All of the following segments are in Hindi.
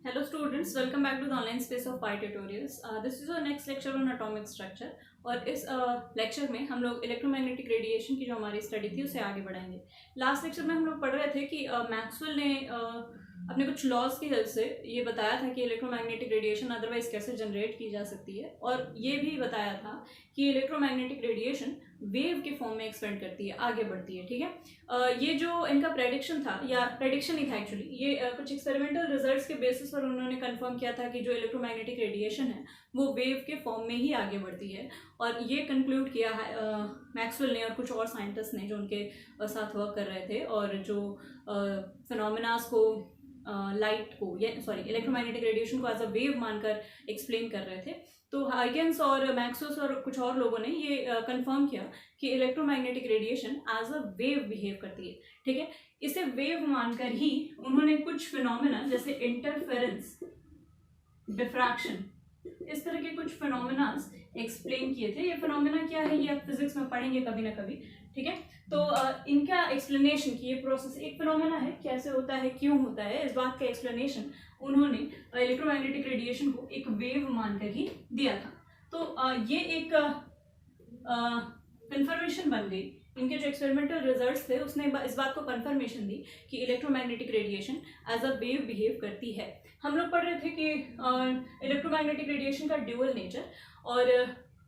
Hello students, welcome back to the online space of Pi Tutorials. This is our next lecture on atomic structure और इस लेक्चर में हम लोग इलेक्ट्रोमैग्नेटिक रेडिएशन की जो हमारी स्टडी थी उसे आगे बढ़ाएंगे। लास्ट लेक्चर में हम लोग पढ़ रहे थे कि मैक्सवेल ने अपने कुछ लॉज की हेल्प से ये बताया था कि इलेक्ट्रोमैग्नेटिक रेडिएशन अदरवाइज कैसे जनरेट की जा सकती है, और ये भी बताया था कि इलेक्ट्रोमैग्नेटिक रेडिएशन वेव के फॉर्म में एक्सपेंड करती है, आगे बढ़ती है। ठीक है, ये जो इनका प्रेडिक्शन था, या प्रेडिक्शन ही था एक्चुअली, ये कुछ एक्सपेरिमेंटल रिजल्ट्स के बेसिस पर उन्होंने कंफर्म किया था कि जो इलेक्ट्रोमैग्नेटिक रेडिएशन है वो वेव के फॉर्म में ही आगे बढ़ती है। और ये कंक्लूड किया है मैक्सवेल ने और कुछ और साइंटिस्ट ने जो उनके साथ वर्क कर रहे थे, और जो फिनोमेनास को लाइट को इलेक्ट्रोमैग्नेटिक रेडिएशन को एज अ वेव मानकर एक्सप्लेन कर रहे थे। तो हाइगन्स और मैक्सवेल और कुछ और लोगों ने ये कंफर्म किया कि electromagnetic radiation as a wave behave करती है। ठीक है, इसे वेव मानकर ही उन्होंने कुछ फिनोमेना जैसे इंटरफेरेंस, डिफ्रैक्शन, इस तरह के कुछ फिनोमेना एक्सप्लेन किए थे। ये फिनोमेना क्या है ये आप फिजिक्स में पढ़ेंगे कभी ना कभी। ठीक है, तो इनका एक्सप्लेनेशन कि ये प्रोसेस एक फिनोमेना है, कैसे होता है, क्यों होता है, इस बात का एक्सप्लेनेशन उन्होंने इलेक्ट्रोमैग्नेटिक रेडिएशन को एक वेव मानकर ही दिया था। तो ये एक कंफर्मेशन बन गई। इनके जो एक्सपेरिमेंटल रिजल्ट्स थे उसने इस बात को कंफर्मेशन दी कि electromagnetic radiation as a wave behave करती है। हम लोग पढ़ रहे थे कि इलेक्ट्रोमैग्नेटिक रेडिएशन का ड्यूअल नेचर, और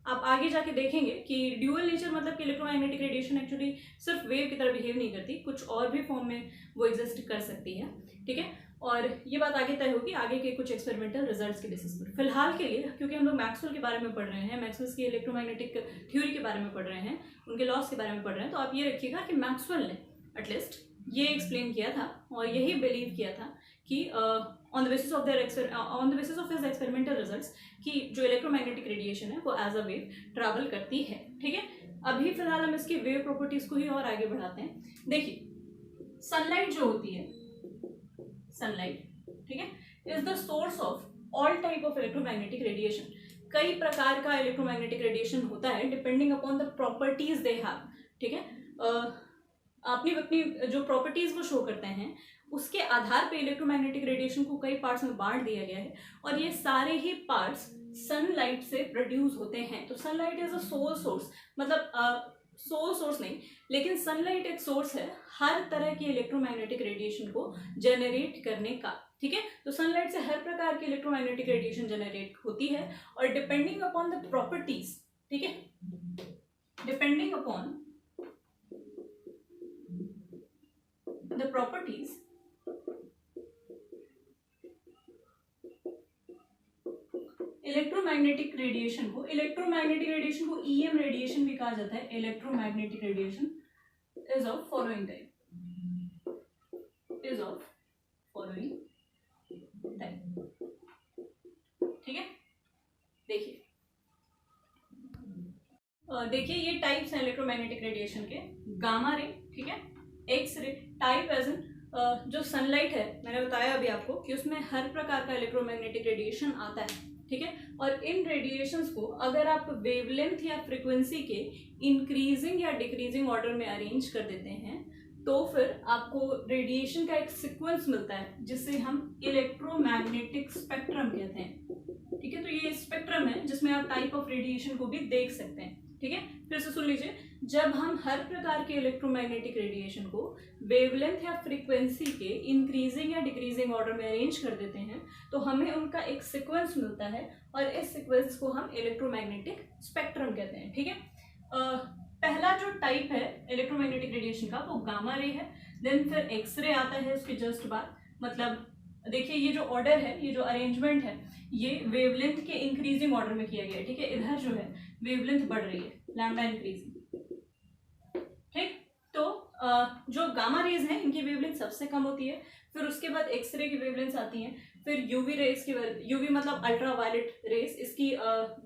आप आगे जाके देखेंगे कि ड्यूअल नेचर मतलब कि इलेक्ट्रोमैग्नेटिक रेडिएशन एक्चुअली सिर्फ वेव की तरह बिहेव नहीं करती, कुछ और भी फॉर्म में वो एग्जिस्ट कर सकती है। ठीक है, और ये बात आगे तय होगी आगे के कुछ एक्सपेरिमेंटल रिजल्ट्स के बेसिस पर। फिलहाल के लिए, क्योंकि हम लोग मैक्सवेल के बारे में पढ़ रहे हैं, मैक्सवेल की इलेक्ट्रोमैग्नेटिक थ्योरी के बारे में पढ़ रहे हैं, उनके लॉस के बारे में पढ़ रहे हैं, तो आप ये रखिएगा कि मैक्सवेल ने एटलीस्ट ये एक्सप्लेन किया था और यही बिलीव किया था कि on the basis of his experimental results कि जो इलेक्ट्रोमैग्नेटिक रेडिएशन है वो एज अ वेव ट्रैवल करती है। ठीक है, अभी फिलहाल हम इसकी वेव प्रॉपर्टीज को ही और आगे बढ़ाते हैं। देखिए, सनलाइट जो होती है, सनलाइट, ठीक है, is the source of all type of electromagnetic radiation. कई प्रकार का इलेक्ट्रोमैग्नेटिक रेडिएशन होता है depending upon the properties they have. ठीक है, अपनी अपनी जो प्रॉपर्टीज वो शो करते हैं उसके आधार पे इलेक्ट्रोमैग्नेटिक रेडिएशन को कई पार्ट्स में बांट दिया गया है, और ये सारे ही पार्ट्स सनलाइट से प्रोड्यूस होते हैं। तो sunlight is a sole source, मतलब सोल सोर्स नहीं, लेकिन सनलाइट एक सोर्स है हर तरह की इलेक्ट्रोमैग्नेटिक रेडिएशन को जनरेट करने का। ठीक है, तो सनलाइट से हर प्रकार की इलेक्ट्रोमैग्नेटिक रेडिएशन जनरेट होती है, और डिपेंडिंग अपॉन द प्रॉपर्टीज, ठीक है, depending upon the properties electromagnetic radiation को ईएम रेडिएशन भी कहा जाता है। Electromagnetic radiation is of following type, ठीक है। देखिए ये टाइप्स हैं इलेक्ट्रोमैग्नेटिक रेडिएशन के। गामा रे, ठीक है, X ray, type as in जो सनलाइट है, मैंने बताया अभी आपको कि उसमें हर प्रकार का इलेक्ट्रोमैग्नेटिक रेडिएशन आता है। ठीक है, और इन रेडिएशंस को अगर आप वेवलेंथ या फ्रीक्वेंसी के इंक्रीजिंग या डिक्रीजिंग ऑर्डर में अरेंज कर देते हैं तो फिर आपको रेडिएशन का एक सीक्वेंस मिलता है जिसे हम इलेक्ट्रोमैग्नेटिक स्पेक्ट्रम कहते हैं। ठीक है, तो ये स्पेक्ट्रम है जिसमें आप टाइप ऑफ रेडिएशन को भी देख सकते हैं। ठीक है, फिर से सुन लीजिए, जब हम हर प्रकार के इलेक्ट्रोमैग्नेटिक रेडिएशन को वेवलेंथ या फ्रीक्वेंसी के इंक्रीजिंग या डिक्रीजिंग ऑर्डर में अरेंज कर देते हैं तो हमें उनका एक सीक्वेंस मिलता है, और इस सीक्वेंस को हम इलेक्ट्रोमैग्नेटिक स्पेक्ट्रम कहते हैं। ठीक है, पहला जो टाइप है इलेक्ट्रोमैग्नेटिक रेडिएशन का वो गामा रे है, देन फिर एक्सरे आता है उसके जस्ट बाद। मतलब देखिए ये जो ऑर्डर है, ये जो अरेंजमेंट है, ये वेवलेंथ के इंक्रीजिंग ऑर्डर में किया गया है। ठीक है, इधर जो है वेवलेंथ बढ़ रही है, लैम्डा इंक्रीजिंग। ठीक, तो जो गामा रेज हैं इनकी वेवलेंथ सबसे कम होती है, फिर उसके बाद एक्सरे की वेवलेंथ आती है, फिर यूवी रेज की, यूवी मतलब अल्ट्रावायलेट रेज, इसकी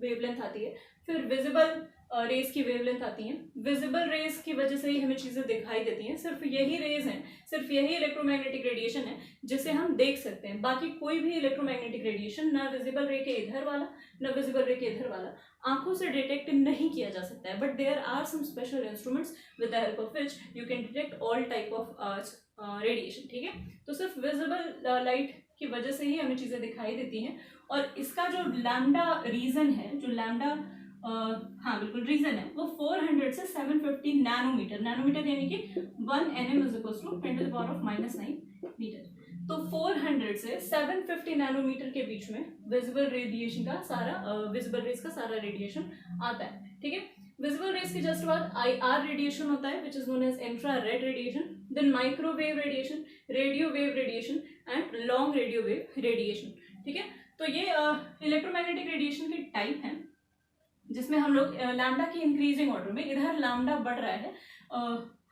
वेवलेंथ आती है, फिर विजिबल रेज की वेवलेंथ आती हैं। विजिबल रेज की वजह से ही हमें चीज़ें दिखाई देती हैं, सिर्फ यही रेज हैं, सिर्फ यही इलेक्ट्रोमैग्नेटिक रेडिएशन है जिसे हम देख सकते हैं। बाकी कोई भी इलेक्ट्रोमैग्नेटिक रेडिएशन, ना विजिबल रे के इधर वाला ना विजिबल रे के इधर वाला, आंखों से डिटेक्ट नहीं किया जा सकता है। But there are some special instruments with the help of which you can detect all type of radiation. ठीक है, तो सिर्फ विजिबल लाइट की वजह से ही हमें चीज़ें दिखाई देती हैं। और इसका जो लैम्डा रीजन है, जो लैम्डा हाँ बिल्कुल रीजन है, वो 400 से 750 नैनोमीटर, नैनोमीटर यानी कि 1 nm is equal to 10⁻⁹ metre. तो 400 से 750 नैनोमीटर के बीच में विजिबल रेडिएशन का सारा विजिबल रेज का सारा रेडिएशन आता है। ठीक है, विजिबल रेज के जस्ट बाद IR रेडिएशन होता है, which is known as infrared radiation, then microwave radiation, radio wave radiation and long radio wave radiation. ठीक है, तो ये इलेक्ट्रोमैग्नेटिक रेडिएशन के टाइप हैं, जिसमें हम लोग लैम्डा की इंक्रीजिंग ऑर्डर में, इधर लैम्डा बढ़ रहा है,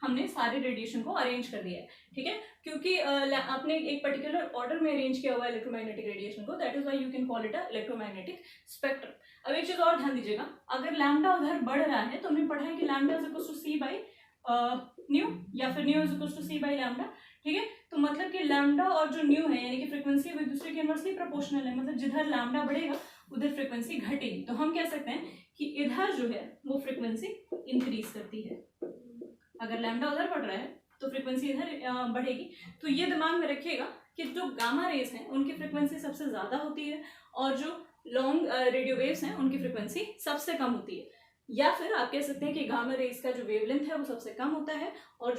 हमने सारे रेडिएशन को अरेंज कर दिया है। ठीक है, क्योंकि आपने एक पर्टिकुलर ऑर्डर में अरेंज किया हुआ है इलेक्ट्रोमैग्नेटिक रेडिएशन को, that is why you can call it a electromagnetic spectrum. अब एक चीज और ध्यान दीजिएगा, अगर लैम्डा उधर बढ़ रहा है तो हमने पढ़ा है कि lambda is equal to C by nu, या फिर nu is equal to C by lambda. ठीक है, तो मतलब कि लैम्डा और जो न्यू है यानी कि फ्रीक्वेंसी वो एक दूसरे के इनवर्सली प्रोपोर्शनल है, मतलब जिधर लैम्डा बढ़ेगा उधर फ्रीक्वेंसी घटेगी। तो हम कह सकते हैं कि इधर जो है वो फ्रीक्वेंसी इंक्रीज करती है, अगर लैम्डा उधर बढ़ रहा है तो फ्रीक्वेंसी इधर बढ़ेगी। तो ये दिमाग में रखिएगा कि जो गामा रेज हैं उनकी फ्रीक्वेंसी सबसे ज़्यादा होती है और जो लॉन्ग रेडियो वेव्स हैं उनकी फ्रीक्वेंसी सबसे कम होती है। या फिर आप कह सकते हैं कि गामा रेज का जो वेवलेंथ है वो सबसे कम होता है और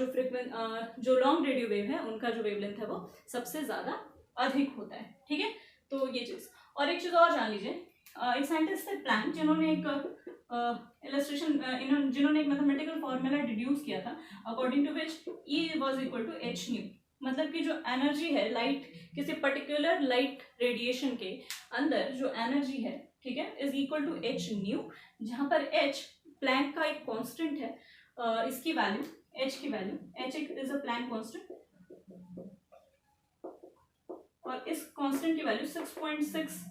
जो लॉन्ग रेडियो वेव है उनका जो वेवलेंथ है वो सबसे ज़्यादा अधिक होता है। ठीक है, तो ये चीज़। और एक चीज़ और जान लीजिए, एक साइंटिस्ट थे प्लैंक, जिन्होंने एक जिन्होंने एक मैथमेटिकल फॉर्मूला डिड्यूस किया था, according to which E was equal to h nu. मतलब कि जो एनर्जी है लाइट, किसी पर्टिकुलर लाइट रेडिएशन के अंदर जो एनर्जी है, ठीक है, is equal to h nu, जहाँ पर h प्लैंक का एक कांस्टेंट है, इसकी वैल्यू h की value h is a Planck constant, और इस कांस्टेंट की value 6.62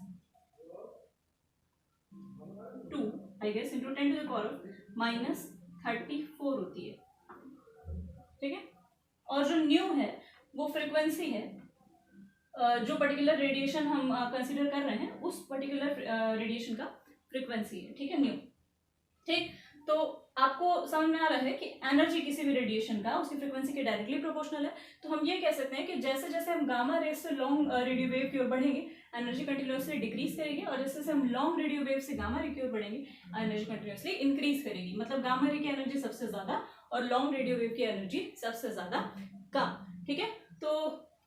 I guess into 10 to the power -34 होती है। ठीक है, और जो न्यू है वो फ्रीक्वेंसी है, जो पर्टिकुलर रेडिएशन हम कंसीडर कर रहे हैं उस पर्टिकुलर रेडिएशन का फ्रीक्वेंसी है। ठीक है, न्यू। ठीक, तो आपको समझ में आ रहा है कि एनर्जी किसी भी रेडिएशन का उसकी फ्रीक्वेंसी के डायरेक्टली प्रोपोर्शनल है। तो हम ये कह सकते हैं कि जैसे जैसे हम गामा रेज से लॉन्ग रेडियो वेव की ओर बढ़ेंगे एनर्जी कंटिन्यूसली डिक्रीज करेगी, और जैसे जैसे हम लॉन्ग रेडियो वेव से गामा रे की ओर बढ़ेंगे एनर्जी कंटिन्यूसली इंक्रीज करेगी। मतलब गामा रे की एनर्जी सबसे ज्यादा और लॉन्ग रेडियो वेव की एनर्जी सबसे ज्यादा कम। ठीक है, तो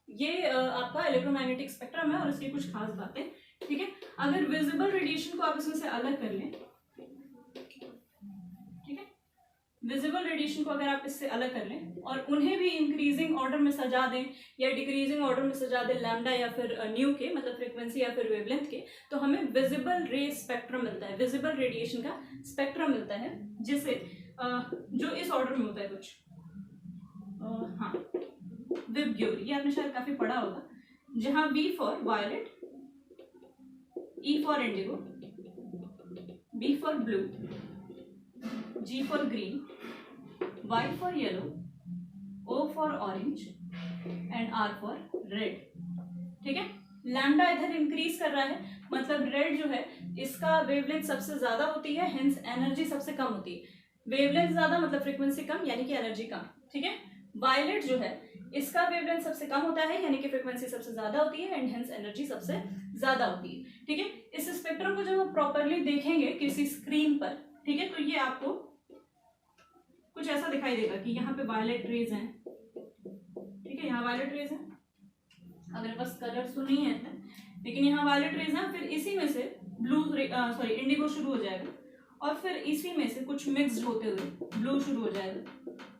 ये आपका इलेक्ट्रोमैग्नेटिक स्पेक्ट्रम है और इसकी कुछ खास बातें। ठीक है, अगर विजिबल रेडिएशन को आप इसमें से अलग कर लें, विजिबल रेडिएशन को अगर आप इससे अलग कर लें और उन्हें भी इंक्रीजिंग ऑर्डर में सजा दें या डिक्रीजिंग ऑर्डर में सजा दें लैम्डा या फिर न्यू के, मतलब फ्रीक्वेंसी या फिर वेवलेंथ के, तो हमें विजिबल रे स्पेक्ट्रम मिलता है, विजिबल रेडिएशन का स्पेक्ट्रम मिलता है, जिसे जो इस ऑर्डर में होता है कुछ, हाँ, विबग्योर, ये आपने शायद काफी पढ़ा होगा, जहाँ V फॉर वायलेट, E फॉर इंडिगो, B फॉर blue, G for green, Y for yellow, O for orange and R for red। ठीक है, लैम्डा इधर इंक्रीज कर रहा है, मतलब रेड जो है इसका वेवलेंथ सबसे ज्यादा होती है, हेंस एनर्जी सबसे कम होती है। वेवलेंथ ज्यादा मतलब फ्रीक्वेंसी कम यानी कि एनर्जी कम। ठीक है, वायलेट जो है इसका वेवलेंथ सबसे कम होता है यानी कि फ्रीक्वेंसी सबसे ज्यादा होती है एंड हेंस एनर्जी सबसे ज्यादा होती है। ठीक है, इस स्पेक्ट्रम को जब आप प्रॉपरली देखेंगे किसी स्क्रीन पर, ठीक है, तो ये आपको कुछ ऐसा दिखाई देगा कि यहाँ पे वायलेट रेज हैं। ठीक है, यहाँ वायलेट रेज हैं, अगर बस कलर्स तो नहीं है लेकिन यहाँ वायलेट रेज हैं, फिर इसी में से ब्लू इंडिगो शुरू हो जाएगा और फिर इसी में से कुछ मिक्स होते हुए ब्लू शुरू हो जाएगा।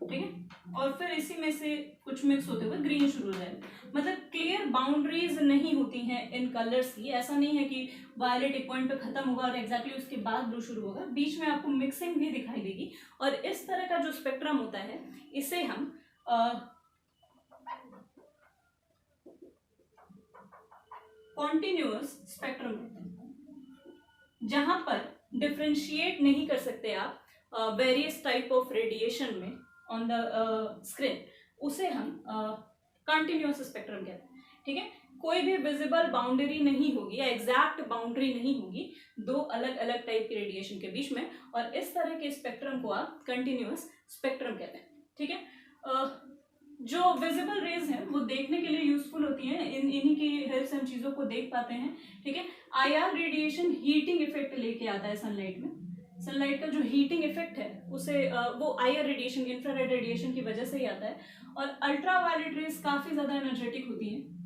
ठीक है, और फिर इसी में से कुछ मिक्स होते हुए ग्रीन शुरू हो जाएगा। मतलब क्लियर बाउंड्रीज नहीं होती हैं इन कलर्स की, ऐसा नहीं है कि वायलेट एक पॉइंट पे खत्म होगा और एग्जैक्टली उसके बाद ब्लू शुरू होगा, बीच में आपको मिक्सिंग भी दिखाई देगी। और इस तरह का जो स्पेक्ट्रम होता है इसे हम कॉन्टिन्यूअस स्पेक्ट्रम कहते हैं, जहां पर डिफ्रेंशिएट नहीं कर सकते आप वेरियस टाइप ऑफ रेडिएशन में ऑन द स्क्रीन, उसे हम कंटिन्यूअस स्पेक्ट्रम कहते हैं। ठीक है, कोई भी विजिबल बाउंड्री नहीं होगी या एग्जैक्ट बाउंड्री नहीं होगी दो अलग अलग टाइप के रेडिएशन के बीच में, और इस तरह के स्पेक्ट्रम को आप कंटिन्यूअस स्पेक्ट्रम कहते हैं। ठीक है, जो विजिबल रेज हैं वो देखने के लिए यूजफुल होती हैं, इन्हीं की हेल्प से हम चीज़ों को देख पाते हैं, ठीक है। IR रेडिएशन हीटिंग इफेक्ट लेके आता है सनलाइट में। सनलाइट का जो हीटिंग इफेक्ट है उसे वो IR रेडिएशन, इंफ्रारेड रेडिएशन की वजह से ही आता है। और अल्ट्रावायलेट रेज काफ़ी ज़्यादा एनर्जेटिक होती हैं।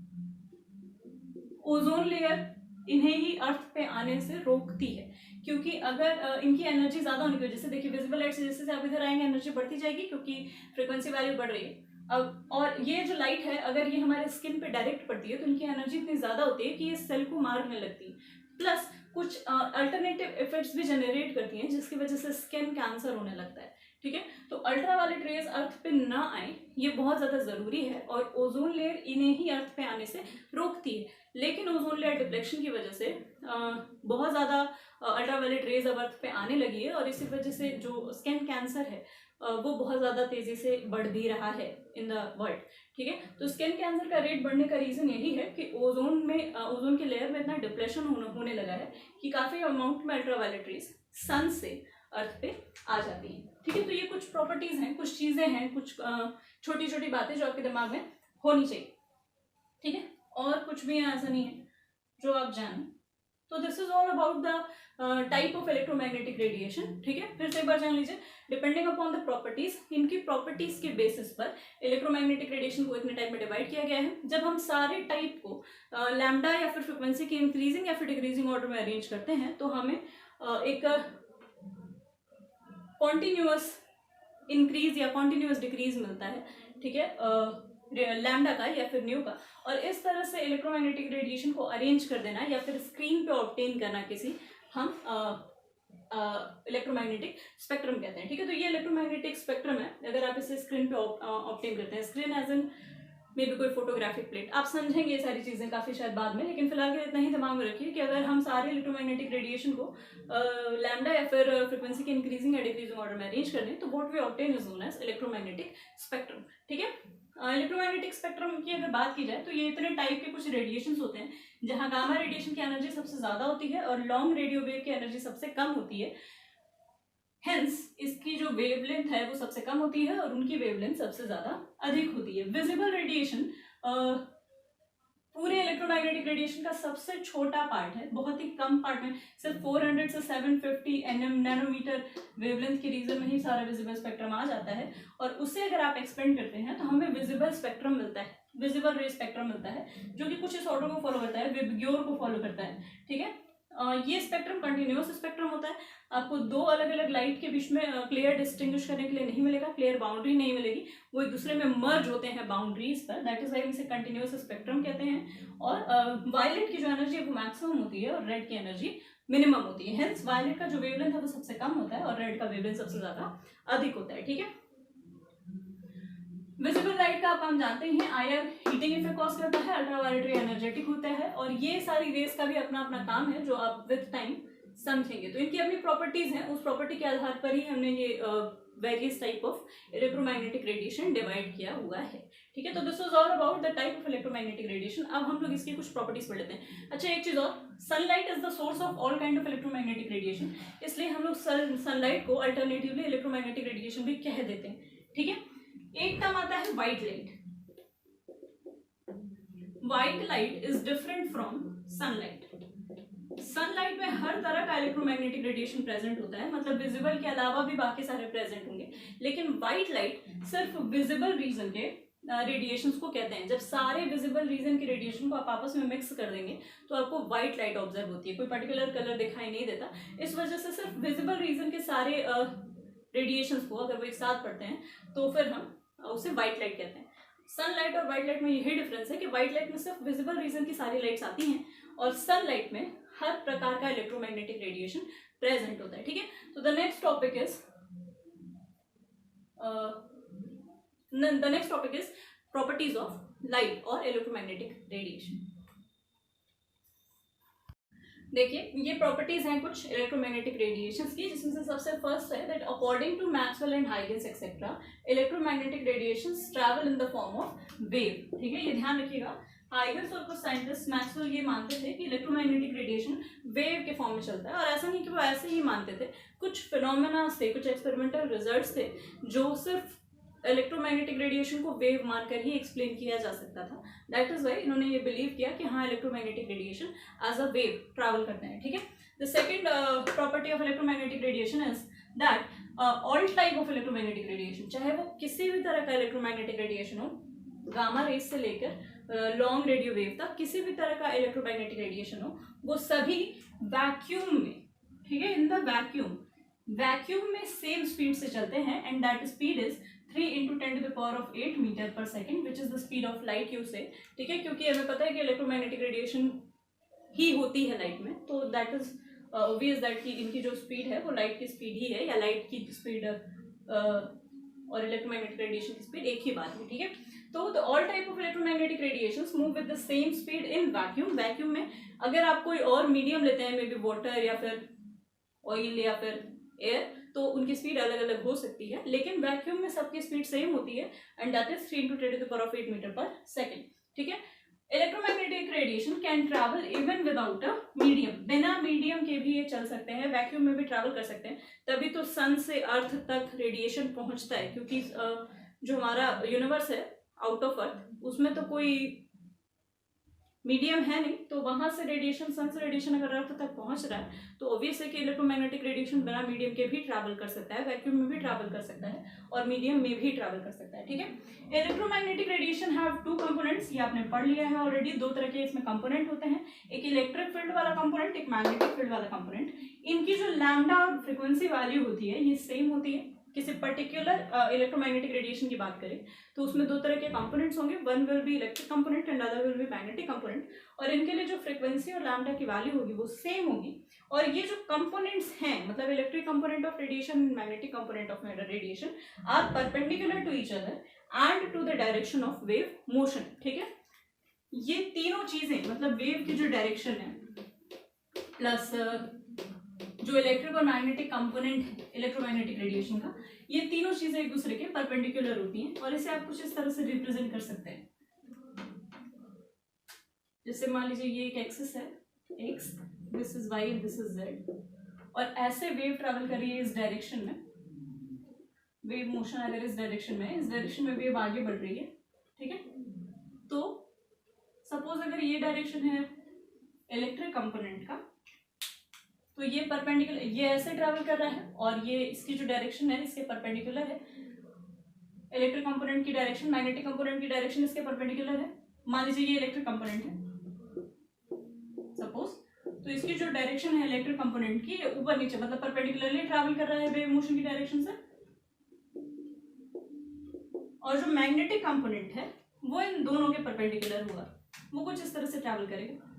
ओजोन लेयर इन्हें ही अर्थ पे आने से रोकती है, क्योंकि अगर इनकी एनर्जी ज़्यादा होने की वजह से, देखिए विजिबल लाइट से जैसे आप इधर आएंगे एनर्जी बढ़ती जाएगी क्योंकि फ्रिक्वेंसी वैल्यू बढ़ रही है। अब और ये जो लाइट है अगर ये हमारे स्किन पे डायरेक्ट पड़ती है तो इनकी एनर्जी इतनी ज़्यादा होती है कि ये सेल को मारने लगती है। प्लस कुछ अल्टरनेटिव इफेक्ट्स भी जनरेट करती हैं जिसकी वजह से स्किन कैंसर होने लगता है, ठीक है। तो अल्ट्रावायलेट रेज अर्थ पे ना आए ये बहुत ज़्यादा ज़रूरी है, और ओजोन लेयर इन्हें ही अर्थ पे आने से रोकती है। लेकिन ओजोन लेयर डिप्लेक्शन की वजह से बहुत ज़्यादा अल्ट्रावायलेट रेज अब अर्थ पे आने लगी है, और इसी वजह से जो स्किन कैंसर है वो बहुत ज़्यादा तेज़ी से बढ़ भी रहा है इन द वर्ल्ड, ठीक है। तो स्किन कैंसर का रेट बढ़ने का रीज़न यही है कि ओजोन के लेयर में इतना डिप्लेशन होने लगा है कि काफ़ी अमाउंट में अल्ट्रावायलेट रेज सन से अर्थ पे आ जाती हैं, ठीक है। तो ये कुछ प्रॉपर्टीज़ हैं, कुछ चीज़ें हैं, कुछ छोटी छोटी बातें जो आपके दिमाग में होनी चाहिए, ठीक है। और कुछ भी ऐसा नहीं है जो आप जानें। तो this is all about the type of electromagnetic radiation, ठीक है। फिर से एक बार जान लीजिए, डिपेंडिंग अपॉन द प्रॉपर्टीज, इनकी प्रॉपर्टीज के बेसिस पर इलेक्ट्रोमैग्नेटिक रेडिएशन को इतने टाइप में डिवाइड किया गया है। जब हम सारे टाइप को लैम्डा या फिर फ्रिक्वेंसी के इंक्रीजिंग या फिर डिक्रीजिंग ऑर्डर में अरेंज करते हैं तो हमें एक कॉन्टिन्यूअस इंक्रीज या कॉन्टिन्यूअस डिक्रीज मिलता है, ठीक है, लैम्डा का या फिर न्यू का। और इस तरह से इलेक्ट्रोमैग्नेटिक रेडिएशन को अरेंज कर देना या फिर स्क्रीन पे ऑब्टेन करना किसी हम इलेक्ट्रोमैग्नेटिक स्पेक्ट्रम कहते हैं, ठीक है। तो ये इलेक्ट्रोमैग्नेटिक स्पेक्ट्रम है अगर आप इसे स्क्रीन पे ऑब्टेन करते हैं। Screen as an may be कोई फोटोग्राफिक प्लेट, आप समझेंगे ये सारी चीज़ें काफ़ी शायद बाद में, लेकिन फिलहाल के इतना ही दिमाग में रखिए कि अगर हम सारे इलेक्ट्रोमैग्नेटिक रेडिएशन को लैम्डा या फिर फ्रिक्वेंसी के इंक्रीजिंग या डिक्रीजिंग ऑर्डर में अरेंज कर दें तो what we obtain is known as electromagnetic spectrum, ठीक है। इलेक्ट्रोमैग्नेटिक स्पेक्ट्रम की अगर बात की जाए तो ये इतने टाइप के कुछ रेडिएशंस होते हैं जहाँ गामा रेडिएशन की एनर्जी सबसे ज़्यादा होती है और लॉन्ग रेडियो वेव की एनर्जी सबसे कम होती है। हेंस इसकी जो वेवलेंथ है वो सबसे कम होती है और उनकी वेवलेंथ सबसे ज़्यादा अधिक होती है। विजिबल रेडिएशन पूरे इलेक्ट्रोमैग्नेटिक रेडिएशन का सबसे छोटा पार्ट है, बहुत ही कम पार्ट में, सिर्फ 400 से 750 नैनोमीटर वेवलेंथ के रीजन में ही सारा विजिबल स्पेक्ट्रम आ जाता है। और उसे अगर आप एक्सपेंड करते हैं तो हमें विजिबल स्पेक्ट्रम मिलता है, विजिबल रे स्पेक्ट्रम मिलता है, जो कि कुछ इस ऑर्डर को फॉलो करता है, विबग्योर को फॉलो करता है, ठीक है। ये स्पेक्ट्रम कंटिन्यूअस स्पेक्ट्रम होता है। आपको दो अलग अलग लाइट के बीच में क्लियर डिस्टिंग्विश करने के लिए नहीं मिलेगा, क्लियर बाउंड्री नहीं मिलेगी, वो एक दूसरे में मर्ज होते हैं बाउंड्रीज पर, दैट इज वाई इसे कंटिन्यूअस स्पेक्ट्रम कहते हैं। और वायलेट की जो एनर्जी है वो मैक्सिमम होती है और रेड की एनर्जी मिनिमम होती है। हेंस वायलेट का जो वेवलेंथ है वो सबसे कम होता है और रेड का वेवलेंथ सबसे ज्यादा अधिक होता है, ठीक है। विजिबल लाइट का आप हम जानते हैं आयर हीटिंग इफेक्ट कॉज करता है, अल्ट्रावायलेट रे एनर्जेटिक होता है, और ये सारी रेस का भी अपना अपना काम है जो आप विद टाइम समझेंगे। तो इनकी अपनी प्रॉपर्टीज हैं, उस प्रॉपर्टी के आधार पर ही हमने ये various type of electromagnetic radiation divide किया हुआ है, ठीक है। तो this was all about the type of electromagnetic radiation. अब हम लोग इसकी कुछ प्रॉपर्टीज पढ़ लेते हैं। अच्छा, एक चीज और, sunlight is the source of all kind of electromagnetic radiation, इसलिए हम लोग सनलाइट को अल्टरनेटिवली इलेक्ट्रोमैग्नेटिक रेडिएशन भी कह देते हैं, ठीक है। एक टर्म आता है white light. White light is different from sunlight. Sunlight में हर तरह का इलेक्ट्रोमैग्नेटिक रेडिएशन प्रेजेंट होता है, मतलब विजिबल के अलावा भी बाकी सारे प्रेजेंट होंगे, लेकिन व्हाइट लाइट सिर्फ विजिबल रीजन के रेडिएशंस को कहते हैं। जब सारे विजिबल रीजन के रेडिएशन को आप आपस में मिक्स कर देंगे तो आपको व्हाइट लाइट ऑब्जर्व होती है, कोई पर्टिकुलर कलर दिखाई नहीं देता। इस वजह से सिर्फ विजिबल रीजन के सारे रेडिएशंस को अगर वो एक साथ पढ़ते हैं तो फिर हम उसे व्हाइट लाइट कहते हैं। सनलाइट और व्हाइट लाइट में यही डिफरेंस है कि व्हाइट लाइट में सिर्फ विजिबल रीजन की सारी लाइट्स आती हैं और सनलाइट में हर प्रकार का इलेक्ट्रोमैग्नेटिक रेडिएशन प्रेजेंट होता है, ठीक है। तो the next topic is properties of light और इलेक्ट्रोमैग्नेटिक रेडिएशन। देखिए, ये प्रॉपर्टीज हैं कुछ इलेक्ट्रोमैग्नेटिक रेडिएशंस की, जिसमें से सबसे फर्स्ट है that according to Maxwell and Huygens etcetera electromagnetic radiations travel in the form of wave, ठीक है। ये ध्यान रखिएगा, हाइगन्स और कुछ साइंटिस्ट मैक्सवेल ये मानते थे कि इलेक्ट्रोमैग्नेटिक रेडिएशन वेव के फॉर्म में चलता है, और ऐसा नहीं कि वो ऐसे ही मानते थे, कुछ फिनोमेना थे, कुछ एक्सपेरिमेंटल रिजल्ट्स थे जो सिर्फ इलेक्ट्रोमैग्नेटिक रेडिएशन को वेव मानकर ही एक्सप्लेन किया जा सकता था। दैट इज वाई इन्होंने ये बिलीव किया कि हाँ electromagnetic radiation as a wave travel करते हैं, ठीक है। The second property of electromagnetic radiation is that all type of electromagnetic radiation, चाहे वो किसी भी तरह का इलेक्ट्रोमैग्नेटिक रेडिएशन हो, गामा रेज से लेकर लॉन्ग रेडियो वेव तक किसी भी तरह का इलेक्ट्रोमैग्नेटिक रेडिएशन हो, वो सभी वैक्यूम में, ठीक है, इन द वैक्यूम में सेम स्पीड से चलते हैं and that speed is 3 × 10⁸ metre per second which is the speed of light you say, ठीक है, क्योंकि हमें पता है कि इलेक्ट्रोमैग्नेटिक रेडिएशन ही होती है लाइट में, तो दैट इज ऑब्वियस दैट कि इनकी जो स्पीड है वो लाइट की स्पीड ही है, या लाइट की स्पीड और इलेक्ट्रोमैग्नेटिक रेडिएशन की स्पीड एक ही बात है, ठीक है। तो the all type of electromagnetic radiations move with the same speed in vacuum. Vacuum में अगर आप कोई और मीडियम लेते हैं, मे बी वाटर या फिर ऑयल या फिर एयर, तो उनकी स्पीड अलग अलग हो सकती है, लेकिन वैक्यूम में सबकी स्पीड सेम होती है and that is 3 × 10⁸ metre per second, ठीक है। Electromagnetic radiation can travel even without a medium, बिना मीडियम के भी ये चल सकते हैं, वैक्यूम में भी ट्रैवल कर सकते हैं, तभी तो सन से अर्थ तक रेडिएशन पहुंचता है, क्योंकि जो हमारा यूनिवर्स है आउट ऑफ अर्थ, उसमें तो कोई मीडियम है नहीं, तो वहां से रेडिएशन, सन से रेडिएशन अगर अर्थ तक पहुंच रहा है तो ऑब्वियस है कि इलेक्ट्रोमैग्नेटिक रेडिएशन बिना मीडियम के भी ट्रैवल कर सकता है, वैक्यूम में भी ट्रैवल कर सकता है और मीडियम में भी ट्रैवल कर सकता है, ठीक है। इलेक्ट्रोमैग्नेटिक रेडिएशन हैव 2 कंपोनेंट्स, ये आपने पढ़ लिया है ऑलरेडी, 2 तरह के इसमें कंपोनेंट होते हैं, एक इलेक्ट्रिक फील्ड वाला कंपोनेंट, एक मैग्नेटिक फील्ड वाला कंपोनेंट। इनकी जो लैम्डा और फ्रिक्वेंसी वैल्यू होती है ये सेम होती है। किसी पर्टिकुलर इलेक्ट्रोमैग्नेटिक रेडिएशन की बात करें तो उसमें 2 तरह के कंपोनेंट्स होंगे, one will be electric component and other will be magnetic component, और इनके लिए जो फ्रीक्वेंसी और लैम्डा की वैल्यू होगी वो सेम होगी। और ये जो कंपोनेंट्स हैं, मतलब electric component of radiation, magnetic component of radiation are perpendicular to each other and to the direction of wave motion, ठीक है। ये तीनों चीजें, मतलब वेव की जो डायरेक्शन है प्लस जो इलेक्ट्रिक और मैग्नेटिक कंपोनेंट है इलेक्ट्रोमैग्नेटिक रेडिएशन का, ये तीनों चीजें एक दूसरे के परपेंडिकुलर होती हैं और इसे आप कुछ इस तरह से रिप्रेजेंट कर सकते हैं। जैसे मान लीजिए ये एक एक्सिस है x, this is y and this is z, और ऐसे वेव ट्रैवल कर रही है इस डायरेक्शन में, वेव मोशन अगर इस डायरेक्शन में है, इस डायरेक्शन में वेव आगे बढ़ रही है, ठीक है। तो सपोज अगर ये डायरेक्शन है इलेक्ट्रिक कंपोनेंट का, तो ये परपेंडिकुलर, ये ऐसे ट्रैवल कर रहा है और ये इसकी जो डायरेक्शन है इसके परपेंडिकुलर है। इलेक्ट्रिक कंपोनेंट की डायरेक्शन, मैग्नेटिक कंपोनेंट की डायरेक्शन इसके परपेंडिकुलर है। मान लीजिए ये इलेक्ट्रिक कंपोनेंट है सपोज, तो इसकी जो डायरेक्शन है इलेक्ट्रिक कंपोनेंट की ऊपर नीचे, मतलब परपेंडिकुलरली ट्रैवल कर रहा है वेव मोशन की डायरेक्शन से। और जो मैग्नेटिक कंपोनेंट है वो इन दोनों के परपेंडिकुलर होगा, वो कुछ इस तरह से ट्रैवल करेगा,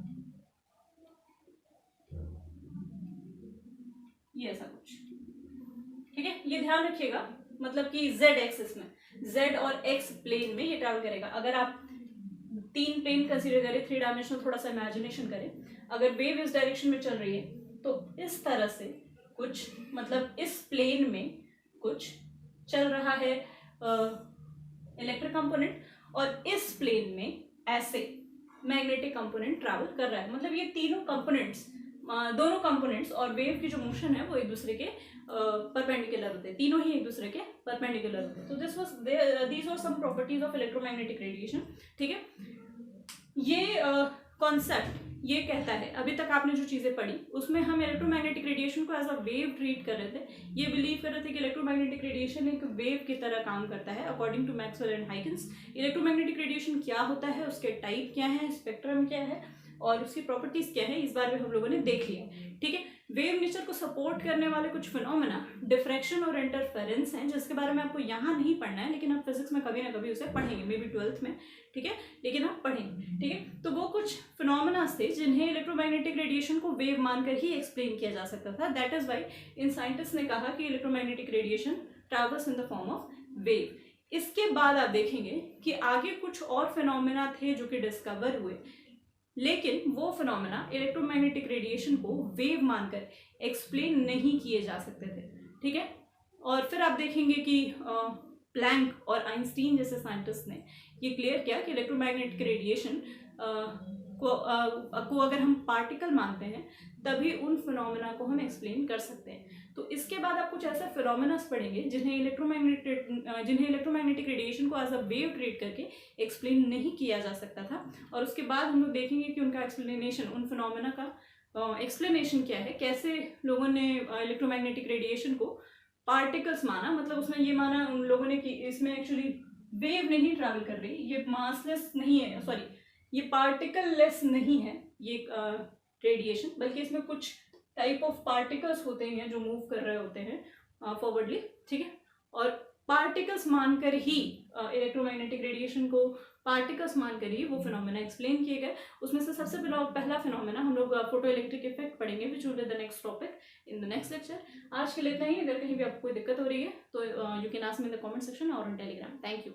ये ऐसा कुछ, ठीक है। ये ध्यान रखिएगा, मतलब कि z एक्सिस में, z और x प्लेन में ये ट्रैवल करेगा। अगर आप 3 प्लेन कंसीडर करें, 3 डायमेंशनल, थोड़ा सा इमेजिनेशन करें, अगर वेव इस डायरेक्शन में चल रही है तो इस तरह से कुछ, मतलब इस प्लेन में कुछ चल रहा है इलेक्ट्रिक कंपोनेंट, और इस प्लेन में ऐसे मैग्नेटिक कंपोनेंट ट्रैवल कर रहा है। मतलब ये तीनों कंपोनेंट्स, दोनों कंपोनेंट्स और वेव की जो मोशन है वो एक दूसरे के परपेंडिकुलर होते हैं, तीनों ही एक दूसरे के परपेंडिकुलर होते हैं। तो these were some properties of electromagnetic radiation, ठीक है। ये कॉन्सेप्ट ये कहता है, अभी तक आपने जो चीजें पढ़ी उसमें हम इलेक्ट्रोमैग्नेटिक रेडिएशन को एज अ वेव ट्रीट कर रहे थे, ये बिलीव कर रहे थे कि इलेक्ट्रोमैग्नेटिक रेडिएशन एक वेव की तरह काम करता है according to Maxwell and Huygens. Electromagnetic radiation क्या होता है, उसके टाइप क्या है, स्पेक्ट्रम क्या है और उसकी प्रॉपर्टीज क्या है, इस बारे में हम लोगों ने देख लिया, ठीक है। वेव नेचर को सपोर्ट करने वाले कुछ फिनोमेना डिफ्रैक्शन और इंटरफेरेंस हैं, जिसके बारे में आपको यहाँ नहीं पढ़ना है, लेकिन आप फिजिक्स में कभी ना कभी उसे पढ़ेंगे, मे बी 12th में, ठीक है, लेकिन आप पढ़ेंगे, ठीक है। तो वो कुछ फिनोमेना थे जिन्हें इलेक्ट्रोमैग्नेटिक रेडिएशन को वेव मानकर ही एक्सप्लेन किया जा सकता था। दैट इज वाई इन साइंटिस्ट ने कहा कि electromagnetic radiation travels in the form of wave. इसके बाद आप देखेंगे कि आगे कुछ और फिनोमेना थे जो कि डिस्कवर हुए, लेकिन वो फिनोमेना इलेक्ट्रोमैग्नेटिक रेडिएशन को वेव मानकर एक्सप्लेन नहीं किए जा सकते थे, ठीक है। और फिर आप देखेंगे कि प्लैंक और आइंस्टीन जैसे साइंटिस्ट ने ये क्लियर किया कि इलेक्ट्रोमैग्नेटिक रेडिएशन को अगर हम पार्टिकल मानते हैं तभी उन फिनोमेना को हम एक्सप्लेन कर सकते हैं। तो इसके बाद आप कुछ ऐसे फिनोमेनास पढ़ेंगे जिन्हें इलेक्ट्रोमैग्नेटिक रेडिएशन को एज अ वेव ट्रीट करके एक्सप्लेन नहीं किया जा सकता था, और उसके बाद हम लोग देखेंगे कि उनका एक्सप्लेनेशन, उन फिनोमेना का एक्सप्लेनेशन क्या है, कैसे लोगों ने इलेक्ट्रोमैग्नेटिक रेडिएशन को पार्टिकल्स माना, मतलब उसमें ये माना उन लोगों ने कि इसमें एक्चुअली वेव नहीं ट्रैवल कर रही, ये मासलेस नहीं है, सॉरी ये पार्टिकल लेस नहीं है ये रेडिएशन, बल्कि इसमें कुछ टाइप ऑफ पार्टिकल्स होते हैं जो मूव कर रहे होते हैं फॉरवर्डली, ठीक है। और पार्टिकल्स मानकर ही इलेक्ट्रोमैग्नेटिक रेडिएशन को पार्टिकल्स मानकर ही वो फिनोमेना एक्सप्लेन किए गए। उसमें से सबसे पहला फिनोमेना हम लोग फोटो इलेक्ट्रिक इफेक्ट पढ़ेंगे, which will be the next topic in the next lecture. आज के लिए इतना ही। अगर कहीं भी आपको कोई दिक्कत हो रही है तो you can ask me in the comment section और ऑन टेलीग्राम। Thank you.